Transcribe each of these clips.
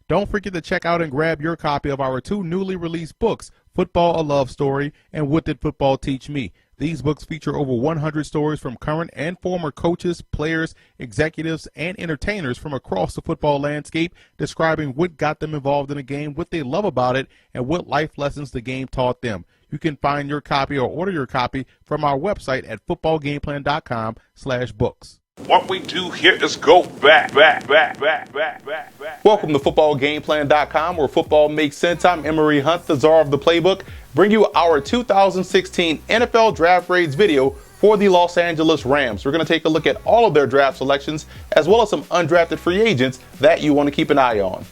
Don't forget to check out and grab your copy of our 2 newly released books, Football: A Love Story and What Did Football Teach Me? These books feature over 100 stories from current and former coaches, players, executives, and entertainers from across the football landscape, describing what got them involved in the game, what they love about it, and what life lessons the game taught them. You can find your copy or order your copy from our website at footballgameplan.com/books. What we do here is go back. Welcome to footballgameplan.com, where football makes sense. I'm Emery Hunt, the czar of the playbook, bring you our 2016 NFL Draft Grades video for the Los Angeles Rams. We're going to take a look at all of their draft selections, as well as some undrafted free agents that you want to keep an eye on.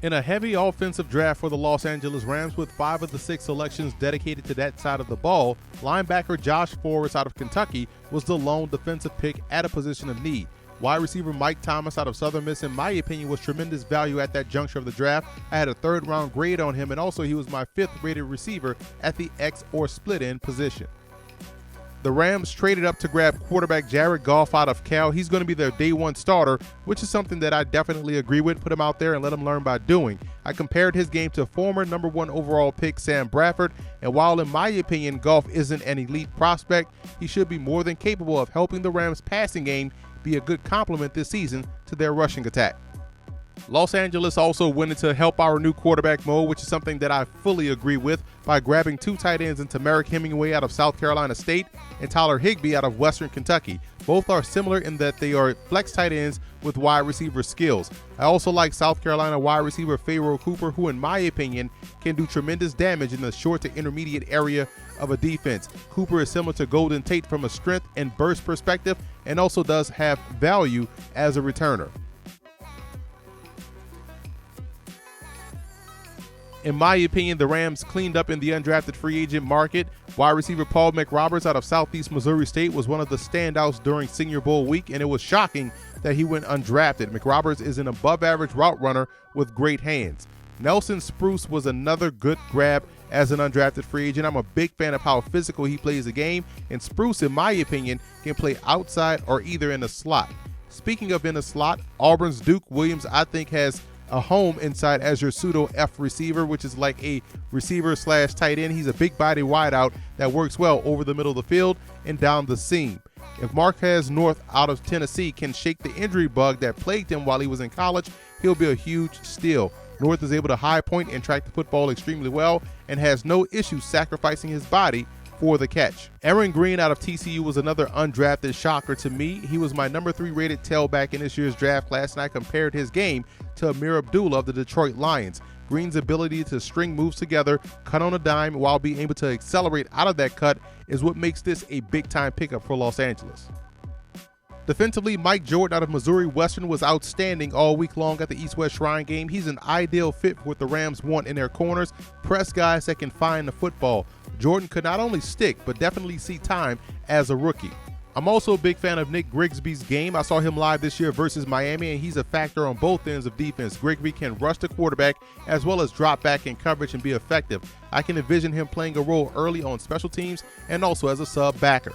In a heavy offensive draft for the Los Angeles Rams, with 5 of the 6 selections dedicated to that side of the ball, linebacker Josh Forrest out of Kentucky was the lone defensive pick at a position of need. Wide receiver Mike Thomas out of Southern Miss, in my opinion, was tremendous value at that juncture of the draft. I had a 3rd round grade on him, and also he was my 5th rated receiver at the X or split end position. The Rams traded up to grab quarterback Jared Goff out of Cal. He's going to be their day 1 starter, which is something that I definitely agree with. Put him out there and let him learn by doing. I compared his game to former number 1 overall pick Sam Bradford, and while in my opinion Goff isn't an elite prospect, he should be more than capable of helping the Rams' passing game be a good complement this season to their rushing attack. Los Angeles also went into help our new quarterback mode, which is something that I fully agree with, by grabbing 2 tight ends in Tamarick Hemingway out of South Carolina State and Tyler Higbee out of Western Kentucky. Both are similar in that they are flex tight ends with wide receiver skills. I also like South Carolina wide receiver Pharaoh Cooper, who in my opinion can do tremendous damage in the short to intermediate area of a defense. Cooper is similar to Golden Tate from a strength and burst perspective, and also does have value as a returner. In my opinion, the Rams cleaned up in the undrafted free agent market. Wide receiver Paul McRoberts out of Southeast Missouri State was one of the standouts during Senior Bowl week, and it was shocking that he went undrafted. McRoberts is an above-average route runner with great hands. Nelson Spruce was another good grab as an undrafted free agent. I'm a big fan of how physical he plays the game, and Spruce, in my opinion, can play outside or either in the slot. Speaking of in the slot, Auburn's Duke Williams, I think, has a home inside as your pseudo F receiver, which is like a receiver slash tight end. He's a big body wideout that works well over the middle of the field and down the seam. If Marquez North out of Tennessee can shake the injury bug that plagued him while he was in college, he'll be a huge steal. North is able to high point and track the football extremely well and has no issue sacrificing his body for the catch. Aaron Green out of TCU was another undrafted shocker to me. He was my number 3 rated tailback in this year's draft class, and I compared his game to Amir Abdullah of the Detroit Lions. Green's ability to string moves together, cut on a dime while being able to accelerate out of that cut is what makes this a big-time pickup for Los Angeles. Defensively, Mike Jordan out of Missouri Western was outstanding all week long at the East-West Shrine game. He's an ideal fit for what the Rams want in their corners, press guys that can find the football. Jordan could not only stick, but definitely see time as a rookie. I'm also a big fan of Nick Grigsby's game. I saw him live this year versus Miami, and he's a factor on both ends of defense. Grigsby can rush the quarterback as well as drop back in coverage and be effective. I can envision him playing a role early on special teams and also as a sub backer.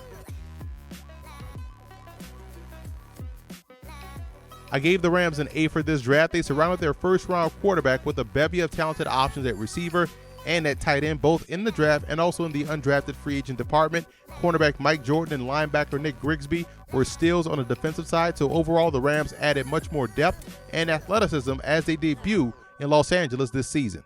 I gave the Rams an A for this draft. They surrounded their 1st round quarterback with a bevy of talented options at receiver and at tight end, both in the draft and also in the undrafted free agent department. Cornerback Mike Jordan and linebacker Nick Grigsby were steals on the defensive side, so overall the Rams added much more depth and athleticism as they debut in Los Angeles this season.